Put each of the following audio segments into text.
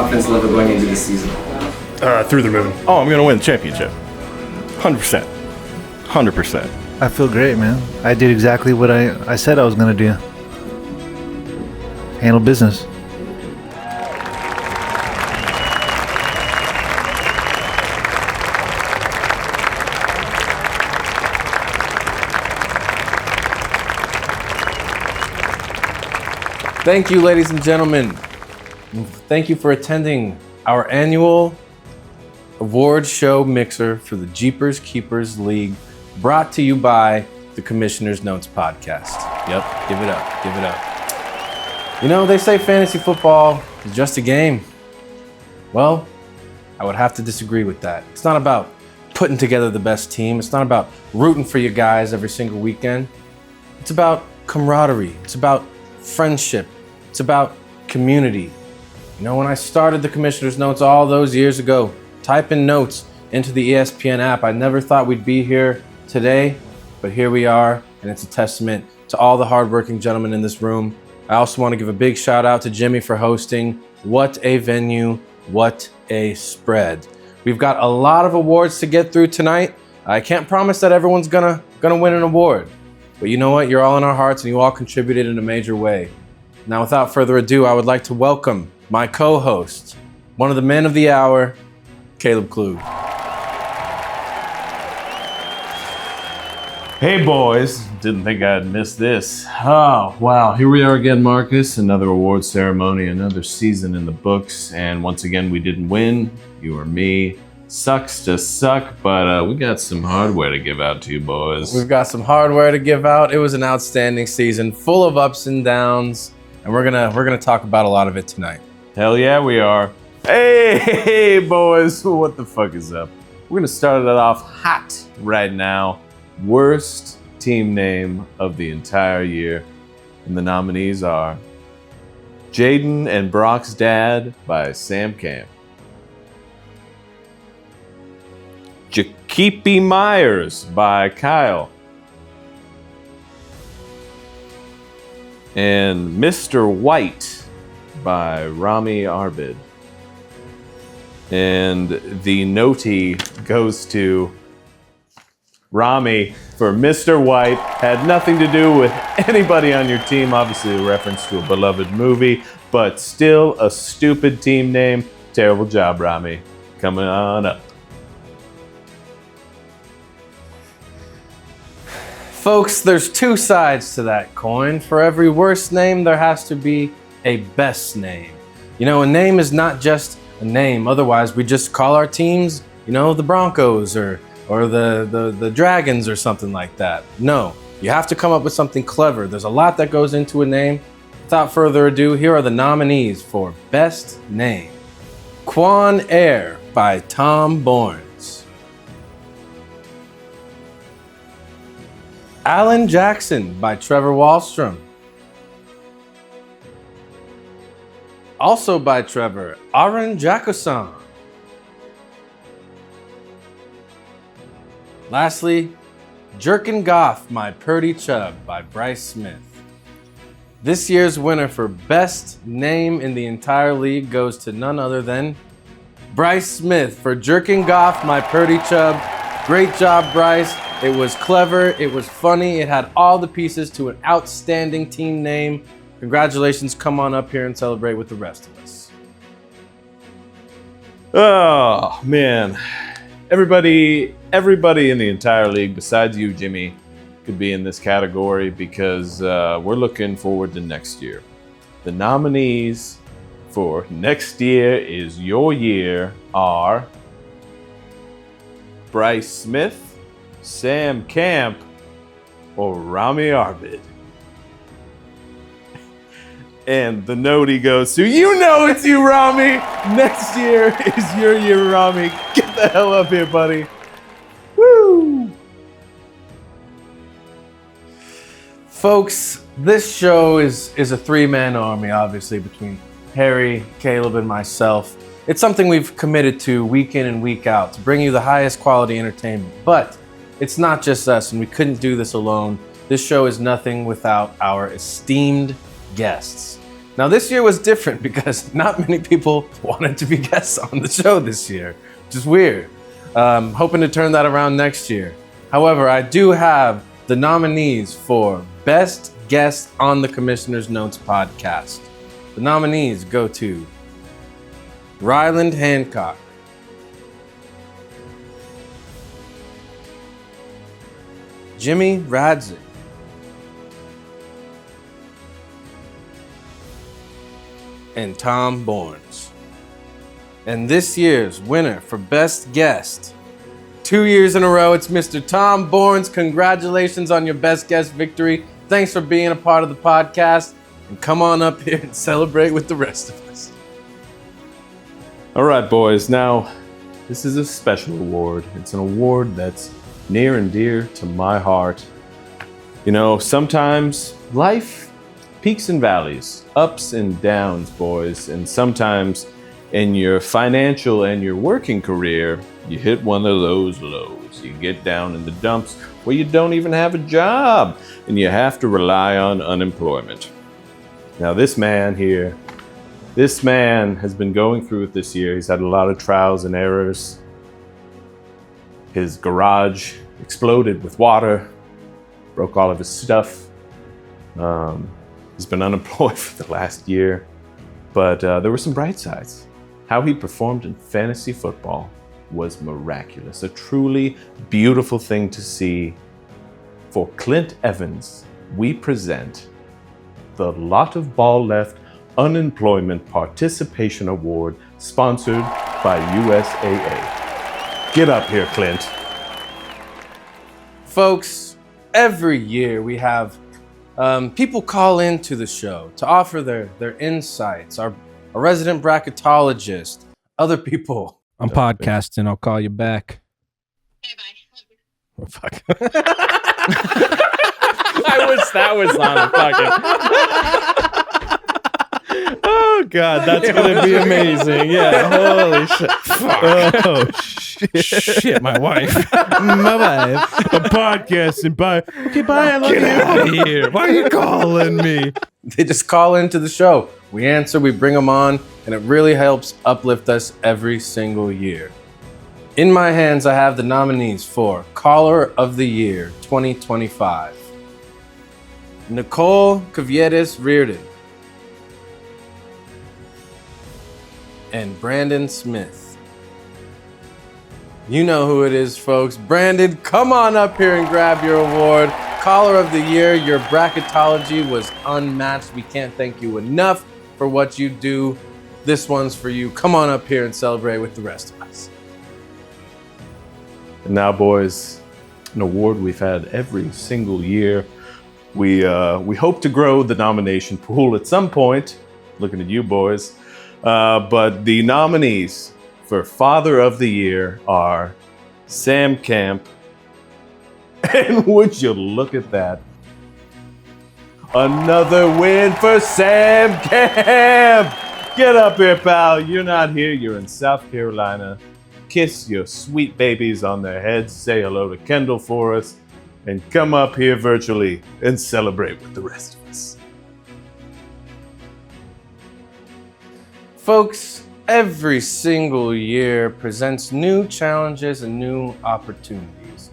confidence level going into this season? Through the roof. Oh, I'm going to win the championship. 100%. 100%. I feel great, man. I did exactly what I said I was going to do. Handle business. Thank you, ladies and gentlemen. Thank you for attending our annual award show mixer for the Jeepers Keepers League, brought to you by the Commissioner's Notes podcast. Yep, give it up, give it up. You know, they say fantasy football is just a game. Well, I would have to disagree with that. It's not about putting together the best team. It's not about rooting for you guys every single weekend. It's about camaraderie. It's about friendship. It's about community. You know, when I started the Commissioner's Notes all those years ago, typing notes into the ESPN app, I never thought we'd be here today, but here we are, and it's a testament to all the hardworking gentlemen in this room. I also want to give a big shout out to Jimmy for hosting. What a venue, what a spread. We've got a lot of awards to get through tonight. I can't promise that everyone's gonna win an award, but you know what? You're all in our hearts, and you all contributed in a major way. Now, without further ado, I would like to welcome my co-host, one of the men of the hour, Caleb Klug. Hey boys, didn't think I'd miss this. Oh, wow, here we are again, Marcus. Another award ceremony, another season in the books, and once again, we didn't win, you or me. Sucks to suck, but we got some hardware to give out to you boys. We've got some hardware to give out. It was an outstanding season, full of ups and downs, and we're gonna talk about a lot of it tonight. Hell yeah, we are. Hey, boys, what the fuck is up? We're gonna start it off hot right now. Worst team name of the entire year. And the nominees are Jaden and Brock's Dad by Sam Camp. Jakeepy Myers by Kyle. And Mr. White by Rami Arbid. And the noti goes to Rami for Mr. White. Had nothing to do with anybody on your team. Obviously a reference to a beloved movie, but still a stupid team name. Terrible job, Rami. Coming on up. Folks, there's two sides to that coin. For every worst name, there has to be a best name. You know, a name is not just a name. Otherwise, we just call our teams, you know, the Broncos or the Dragons or something like that. No, you have to come up with something clever. There's a lot that goes into a name. Without further ado, here are the nominees for Best Name. Quan Air by Tom Borns. Alan Jackson by Trevor Wallstrom. Also by Trevor, Aaron Jacobson. Lastly, Jerkin Goff, My Purdy Chubb by Bryce Smith. This year's winner for best name in the entire league goes to none other than Bryce Smith for Jerkin Goff, My Purdy Chubb. Great job, Bryce. It was clever, it was funny, it had all the pieces to an outstanding team name. Congratulations, come on up here and celebrate with the rest of us. Oh, man. Everybody in the entire league, besides you, Jimmy, could be in this category because we're looking forward to next year. The nominees for next year is your year are Bryce Smith, Sam Camp, or Rami Arbid. And the noti goes to, you know it's you, Rami! Next year is your year, Rami. Get the hell up here, buddy. Woo! Folks, this show is a three-man army, obviously, between Harry, Caleb, and myself. It's something we've committed to week in and week out to bring you the highest quality entertainment. But it's not just us, and we couldn't do this alone. This show is nothing without our esteemed guests. Now, this year was different because not many people wanted to be guests on the show this year, which is weird. Hoping to turn that around next year. However, I do have the nominees for Best Guest on the Commissioner's Notes podcast. The nominees go to Ryland Hancock, Jimmy Radzik, and Tom Borns. And this year's winner for Best Guest, 2 years in a row, it's Mr. Tom Borns. Congratulations on your Best Guest victory. Thanks for being a part of the podcast. And come on up here and celebrate with the rest of us. All right, boys. Now, this is a special award. It's an award that's near and dear to my heart. You know, sometimes life peaks and valleys, ups and downs, boys. And sometimes in your financial and your working career, you hit one of those lows. You get down in the dumps where you don't even have a job and you have to rely on unemployment. Now, this man here, this man has been going through it this year. He's had a lot of trials and errors. His garage exploded with water, broke all of his stuff. He's been unemployed for the last year, but there were some bright sides. How he performed in fantasy football was miraculous, a truly beautiful thing to see. For Clint Evans, we present the Lot of Ball Left Unemployment Participation Award, sponsored by USAA. Get up here, Clint. Folks, every year we have people call into the show to offer their insights. Our resident bracketologist, other people. I'm podcasting. I'll call you back. Okay, bye. Oh, fuck. I wish that was on a fucking. Oh god, that's gonna be amazing. Yeah, holy shit. Fuck. Oh shit. Shit, my wife. My wife. I'm podcasting. Bye. Okay, bye. I love you. Get out of here. Why are you calling me? They just call into the show. We answer, we bring them on, and it really helps uplift us every single year. In my hands, I have the nominees for Caller of the Year 2025. Nicole Kavietis Reardon. And Brandon Smith. You know who it is, folks. Brandon, come on up here and grab your award. Caller of the Year, your bracketology was unmatched. We can't thank you enough for what you do. This one's for you. Come on up here and celebrate with the rest of us. And now, boys, an award we've had every single year. We hope to grow the nomination pool at some point. Looking at you, boys. But the nominees for Father of the Year are Sam Camp. And would you look at that? Another win for Sam Camp! Get up here, pal. You're not here. You're in South Carolina. Kiss your sweet babies on their heads. Say hello to Kendall for us. And come up here virtually and celebrate with the rest of us. Folks, every single year presents new challenges and new opportunities.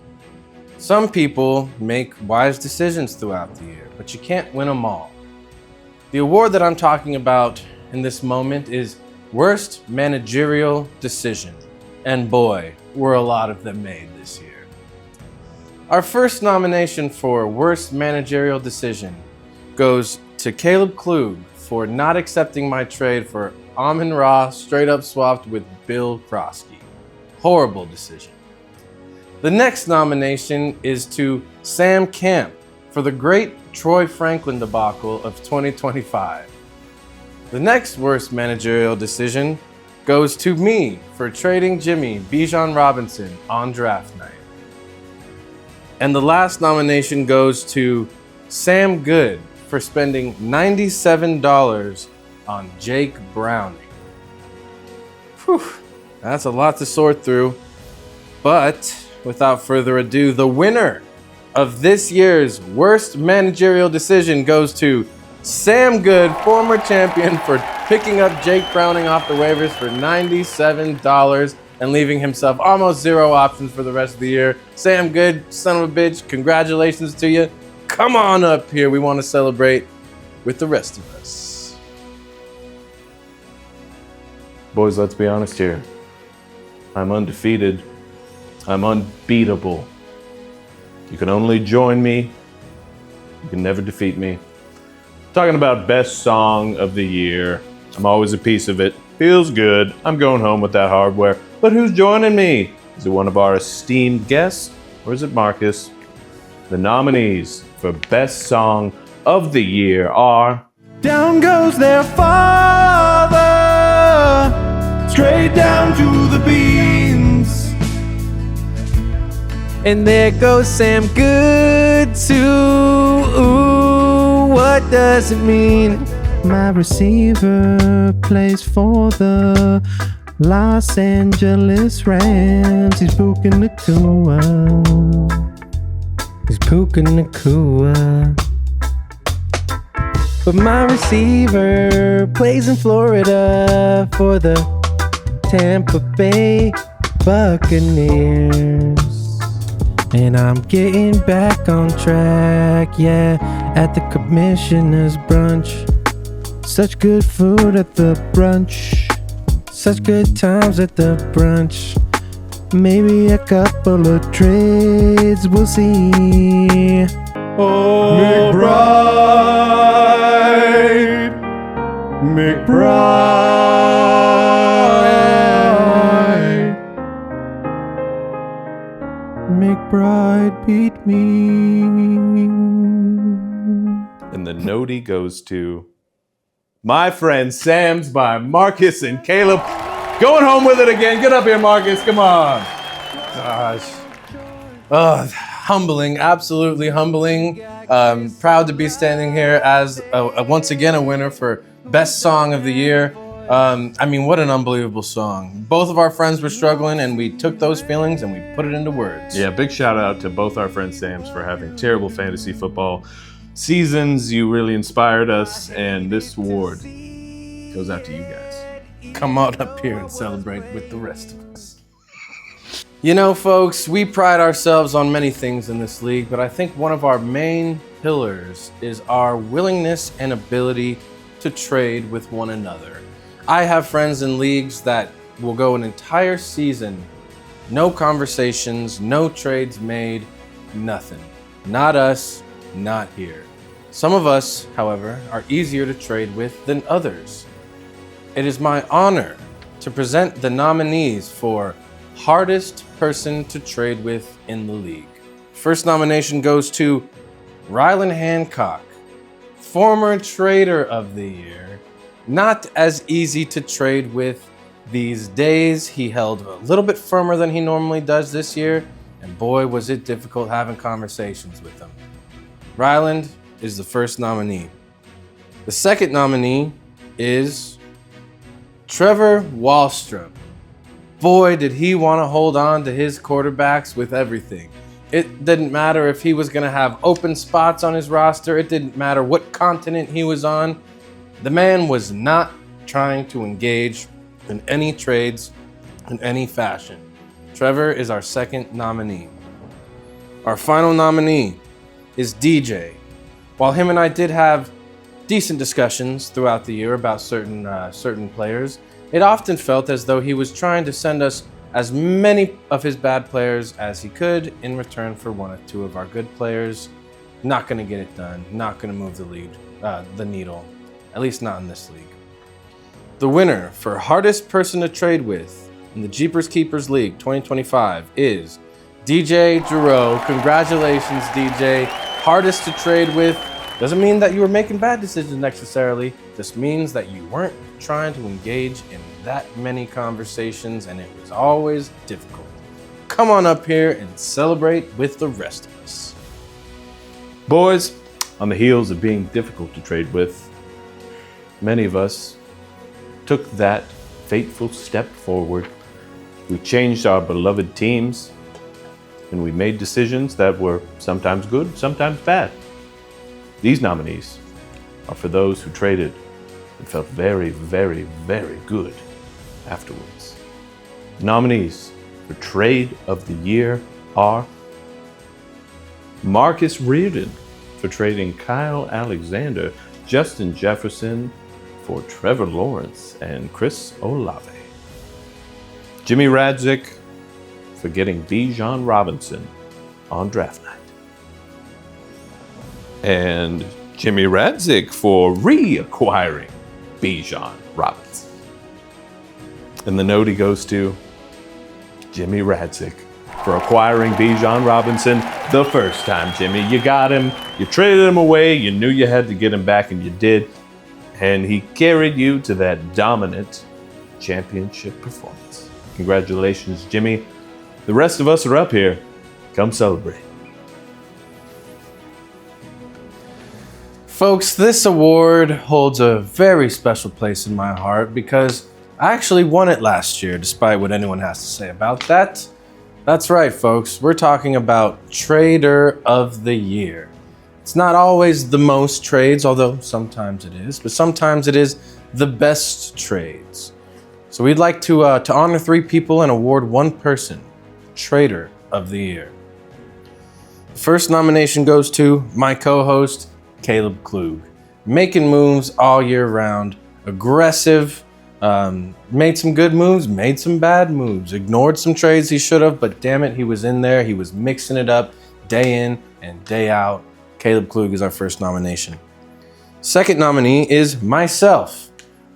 Some people make wise decisions throughout the year, but you can't win them all. The award that I'm talking about in this moment is Worst Managerial Decision. And boy, were a lot of them made this year. Our first nomination for Worst Managerial Decision goes to Caleb Klug for not accepting my trade for Amon-Ra straight up swapped with Bill Krosky. Horrible decision. The next nomination is to Sam Camp for the great Troy Franklin debacle of 2025. The next worst managerial decision goes to me for trading Jimmy Bijan Robinson on draft night. And the last nomination goes to Sam Good for spending $97 on Jake Browning. Whew, that's a lot to sort through. But without further ado, the winner of this year's worst managerial decision goes to Sam Good, former champion, for picking up Jake Browning off the waivers for $97 and leaving himself almost zero options for the rest of the year. Sam Good, son of a bitch, congratulations to you. Come on up here. We want to celebrate with the rest of us. Boys, let's be honest here. I'm undefeated. I'm unbeatable. You can only join me. You can never defeat me. Talking about best song of the year. I'm always a piece of it. Feels good. I'm going home with that hardware. But who's joining me? Is it one of our esteemed guests, or is it Marcus? The nominees for best song of the year are Down goes their father, straight down to the beans. And there goes Sam Good too. Ooh, what does it mean? My receiver plays for the Los Angeles Rams. He's Puka Nacua. He's Puka Nacua. But my receiver plays in Florida for the Tampa Bay Buccaneers. And I'm getting back on track, yeah, at the commissioner's brunch. Such good food at the brunch. Such good times at the brunch. Maybe a couple of trades, we'll see. Oh, McBride beat me. And the nodie goes to My Friend Sam's by Marcus and Caleb. Going home with it again. Get up here, Marcus. Come on. Gosh. Humbling, absolutely humbling. Proud to be standing here as once again a winner for Best Song of the Year. I mean, what an unbelievable song. Both of our friends were struggling, and we took those feelings and we put it into words. Yeah, big shout out to both our friend Sam's for having terrible fantasy football seasons. You really inspired us, and this award goes out to you guys. Come on up here and celebrate with the rest of us. You know, folks, we pride ourselves on many things in this league, but I think one of our main pillars is our willingness and ability to trade with one another. I have friends in leagues that will go an entire season, no conversations, no trades made, nothing. Not us, not here. Some of us, however, are easier to trade with than others. It is my honor to present the nominees for hardest person to trade with in the league. First nomination goes to Rylan Hancock, former trader of the year. Not as easy to trade with these days. He held a little bit firmer than he normally does this year, and boy, was it difficult having conversations with him. Ryland is the first nominee. The second nominee is Trevor Wallstrom. Boy, did he want to hold on to his quarterbacks with everything. It didn't matter if he was going to have open spots on his roster. It didn't matter what continent he was on. The man was not trying to engage in any trades in any fashion. Trevor is our second nominee. Our final nominee is DJ. While him and I did have decent discussions throughout the year about certain players, it often felt as though he was trying to send us as many of his bad players as he could in return for one or two of our good players. Not going to get it done. Not going to move the needle. At least not in this league. The winner for hardest person to trade with in the Jeepers Keepers League 2025 is DJ Giroux. Congratulations, DJ. Hardest to trade with. Doesn't mean that you were making bad decisions necessarily. Just means that you weren't trying to engage in that many conversations, and it was always difficult. Come on up here and celebrate with the rest of us. Boys, on the heels of being difficult to trade with, many of us took that fateful step forward. We changed our beloved teams, and we made decisions that were sometimes good, sometimes bad. These nominees are for those who traded and felt very, very, very good afterwards. Nominees for Trade of the Year are Marcus Reardon for trading Kyle Alexander, Justin Jefferson for Trevor Lawrence and Chris Olave. Jimmy Radzik for getting Bijan Robinson on draft night. And Jimmy Radzik for reacquiring Bijan Robinson. And the note he goes to Jimmy Radzik for acquiring Bijan Robinson the first time, Jimmy. You got him, you traded him away, you knew you had to get him back, and you did. And he carried you to that dominant championship performance. Congratulations, Jimmy. The rest of us are up here. Come celebrate. Folks, this award holds a very special place in my heart because I actually won it last year, despite what anyone has to say about that. That's right, folks. We're talking about Trader of the Year. It's not always the most trades, although sometimes it is, but sometimes it is the best trades. So we'd like to honor 3 people and award 1 person Trader of the Year. The first nomination goes to my co-host, Caleb Klug. Making moves all year round, aggressive, made some good moves, made some bad moves, ignored some trades he should have, but damn it, he was in there. He was mixing it up day in and day out. Caleb Klug is our first nomination. Second nominee is myself.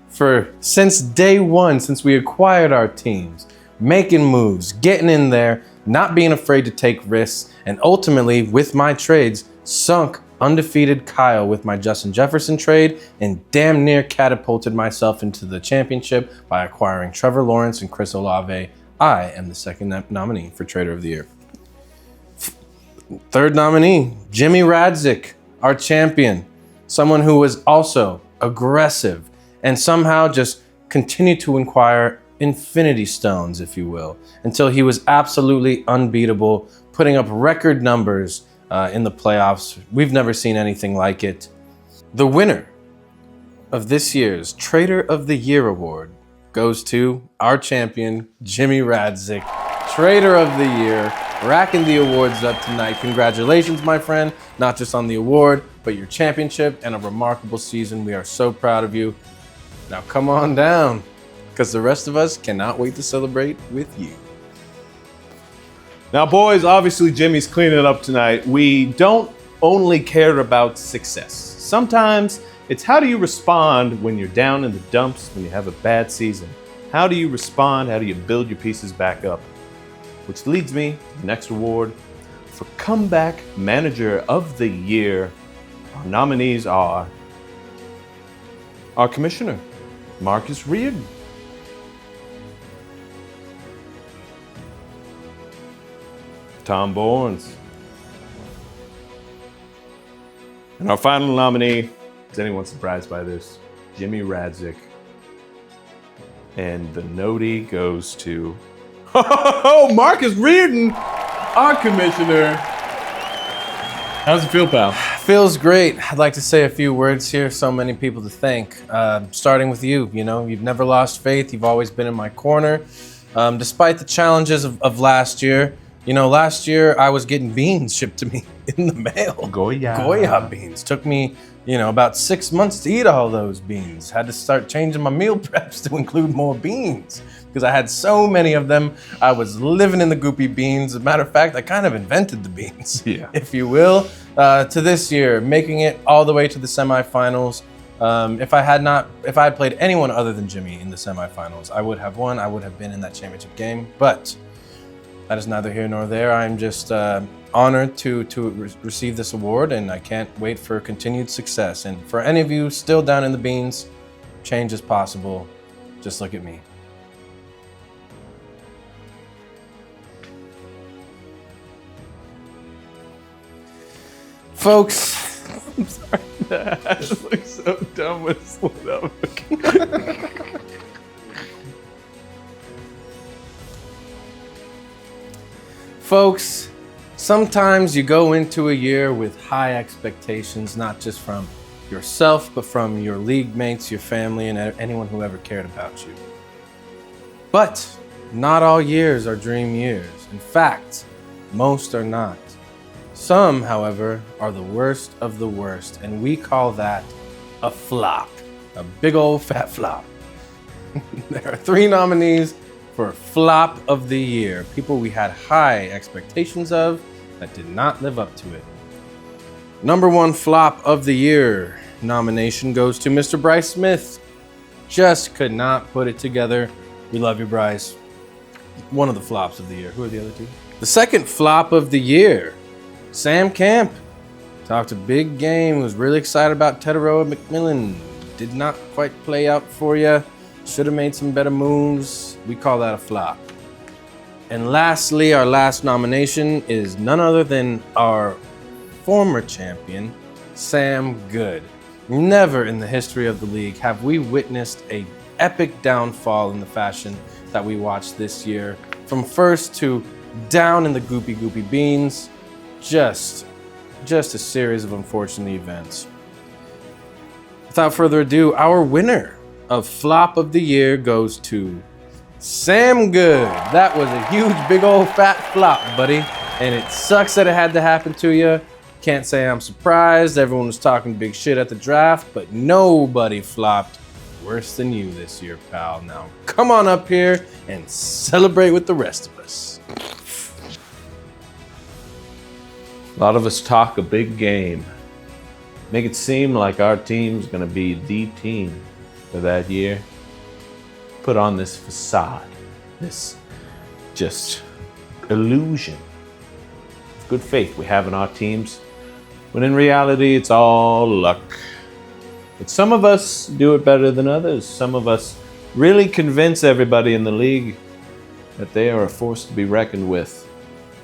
For since day one, since we acquired our teams, making moves, getting in there, not being afraid to take risks, and ultimately, with my trades, sunk undefeated Kyle with my Justin Jefferson trade and damn near catapulted myself into the championship by acquiring Trevor Lawrence and Chris Olave. I am the second nominee for Trader of the Year. Third nominee, Jimmy Radzik, our champion. Someone who was also aggressive and somehow just continued to acquire infinity stones, if you will, until he was absolutely unbeatable, putting up record numbers in the playoffs. We've never seen anything like it. The winner of this year's Trader of the Year award goes to our champion, Jimmy Radzik, Trader of the Year, racking the awards up tonight. Congratulations, my friend, not just on the award, but your championship and a remarkable season. We are so proud of you. Now come on down, because the rest of us cannot wait to celebrate with you. Now, boys, obviously Jimmy's cleaning it up tonight. We don't only care about success. Sometimes it's how do you respond when you're down in the dumps, when you have a bad season? How do you respond? How do you build your pieces back up? Which leads me to the next award for Comeback Manager of the Year. Our nominees are our commissioner, Marcus Reardon. Tom Borns. And our final nominee, is anyone surprised by this? Jimmy Radzik. And the nodie goes to Marcus Reardon, our commissioner. How's it feel, pal? Feels great. I'd like to say a few words here. So many people to thank. Starting with you. You know, you've never lost faith. You've always been in my corner. Despite the challenges of last year. You know, last year I was getting beans shipped to me in the mail. Goya beans. Took me, about 6 months to eat all those beans. Had to start changing my meal preps to include more beans because I had so many of them. I was living in the goopy beans. As a matter of fact, I kind of invented the beans, if you will. To this year, making it all the way to the semifinals. If I had played anyone other than Jimmy in the semifinals, I would have won. I would have been in that championship game, but that is neither here nor there. I'm just honored to receive this award, and I can't wait for continued success. And for any of you still down in the beans, change is possible. Just look at me. Folks, I'm sorry. That looks so dumb when it's lit up. Folks, sometimes you go into a year with high expectations, not just from yourself, but from your league mates, your family, and anyone who ever cared about you. But not all years are dream years. In fact, most are not. Some, however, are the worst of the worst, and we call that a flop. A big old fat flop. There are 3 nominees for Flop of the Year. People we had high expectations of that did not live up to it. Number 1 Flop of the Year nomination goes to Mr. Bryce Smith. Just could not put it together. We love you, Bryce. One of the flops of the year. Who are the other 2? The second flop of the year, Sam Camp. Talked a big game, was really excited about Teteroa McMillan. Did not quite play out for you. Should have made some better moves. We call that a flop. And lastly, our last nomination is none other than our former champion, Sam Good. Never in the history of the league have we witnessed an epic downfall in the fashion that we watched this year. From first to down in the goopy beans, just a series of unfortunate events. Without further ado, our winner of Flop of the Year goes to Sam Good. That was a huge, big old fat flop, buddy. And it sucks that it had to happen to you. Can't say I'm surprised. Everyone was talking big shit at the draft, but nobody flopped worse than you this year, pal. Now, come on up here and celebrate with the rest of us. A lot of us talk a big game. Make it seem like our team's gonna be the team for that year. Put on this facade, this just illusion of good faith we have in our teams, when in reality it's all luck. But some of us do it better than others. Some of us really convince everybody in the league that they are a force to be reckoned with.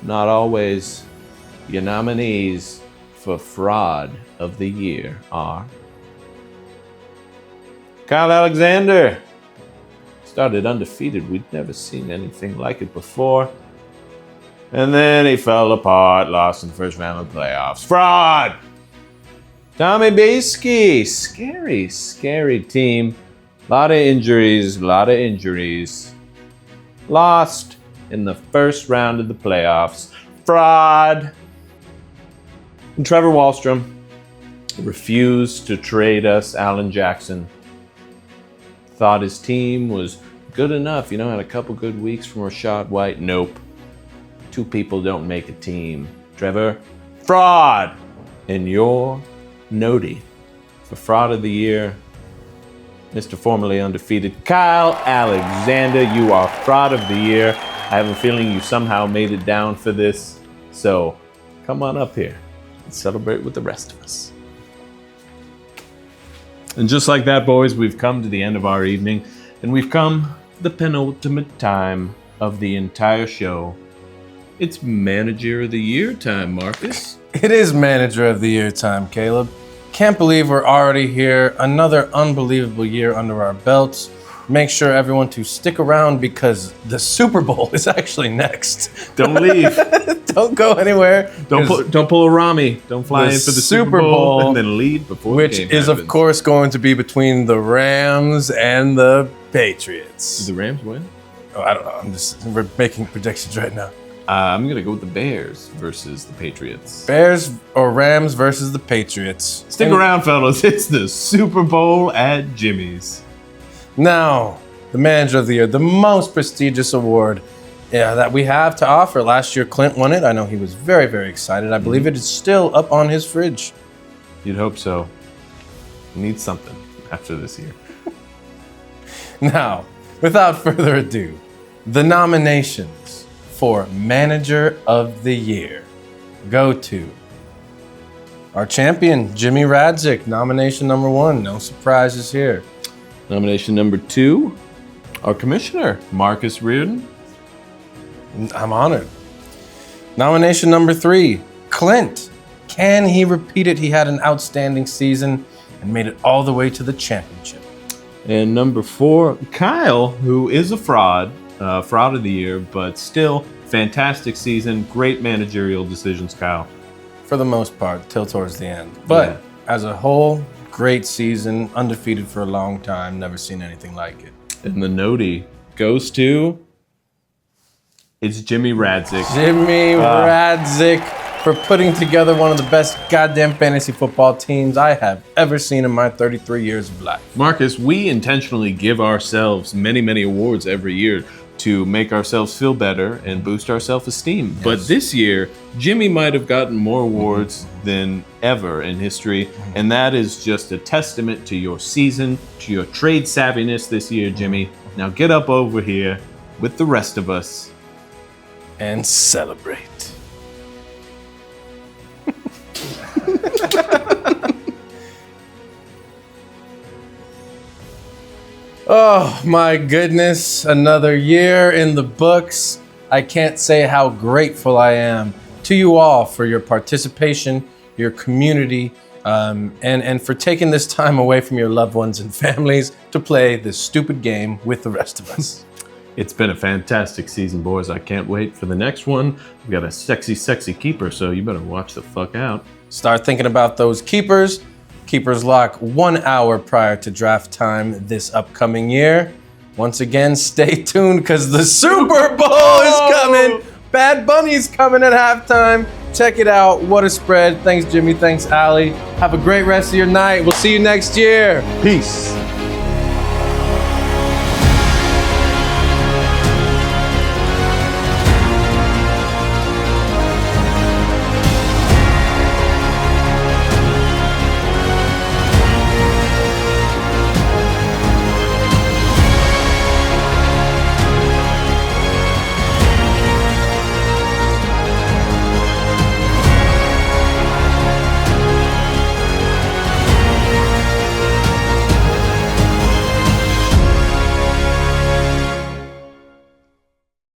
Not always. Your nominees for Fraud of the Year are Kyle Alexander. Started undefeated. We'd never seen anything like it before. And then he fell apart, lost in the first round of the playoffs. Fraud! Tommy Baskey. Scary team. A lot of injuries. Lost in the first round of the playoffs. Fraud! And Trevor Wallstrom refused to trade us Alan Jackson. Thought his team was good enough, had a couple good weeks from Rashad White. Nope. 2 people don't make a team. Trevor, fraud! And your noti for Fraud of the Year, Mr. Formerly Undefeated, Kyle Alexander. You are Fraud of the Year. I have a feeling you somehow made it down for this. So come on up here and celebrate with the rest of us. And just like that, boys, we've come to the end of our evening, and we've come to the penultimate time of the entire show. It's Manager of the Year time, Marcus. It is Manager of the Year time, Caleb. Can't believe we're already here. Another unbelievable year under our belts. Make sure everyone to stick around because the Super Bowl is actually next. Don't leave. Don't go anywhere. Don't pull a Rami. Don't fly in for the Super Bowl and then leave before which the game is, happens. of course, going to be between the Rams and the Patriots. Did the Rams win? Oh, I don't know. We're making predictions right now. I'm going to go with the Bears versus the Patriots. Bears or Rams versus the Patriots. Stick around, fellas. It's the Super Bowl at Jimmy's. Now, the Manager of the Year, the most prestigious award that we have to offer. Last year, Clint won it. I know he was very, very excited. I believe it is still up on his fridge. You'd hope so. You need something after this year. Now, without further ado, the nominations for Manager of the Year go to our champion, Jimmy Radzik, nomination number 1. No surprises here. Nomination number 2, our commissioner, Marcus Reardon. I'm honored. Nomination number 3, Clint. Can he repeat it? He had an outstanding season and made it all the way to the championship. And number 4, Kyle, who is a fraud of the year, but still fantastic season, great managerial decisions, Kyle. For the most part, till towards the end. But as a whole, Great season, undefeated for a long time, never seen anything like it. And the noti goes to, it's Jimmy Radzik. Jimmy Radzik for putting together one of the best goddamn fantasy football teams I have ever seen in my 33 years of life. Marcus, we intentionally give ourselves many, many awards every year to make ourselves feel better and boost our self-esteem. Yes. But this year, Jimmy might have gotten more awards than ever in history, and that is just a testament to your season, to your trade savviness this year, Jimmy. Now get up over here with the rest of us and celebrate. Oh my goodness, another year in the books. I can't say how grateful I am to you all for your participation, your community, and for taking this time away from your loved ones and families to play this stupid game with the rest of us. It's been a fantastic season, boys. I can't wait for the next one. We've got a sexy, sexy keeper, so you better watch the fuck out. Start thinking about those keepers. Keepers lock 1 hour prior to draft time this upcoming year. Once again, stay tuned because the Super Bowl is coming. Bad Bunny's coming at halftime. Check it out. What a spread. Thanks, Jimmy. Thanks, Allie. Have a great rest of your night. We'll see you next year. Peace.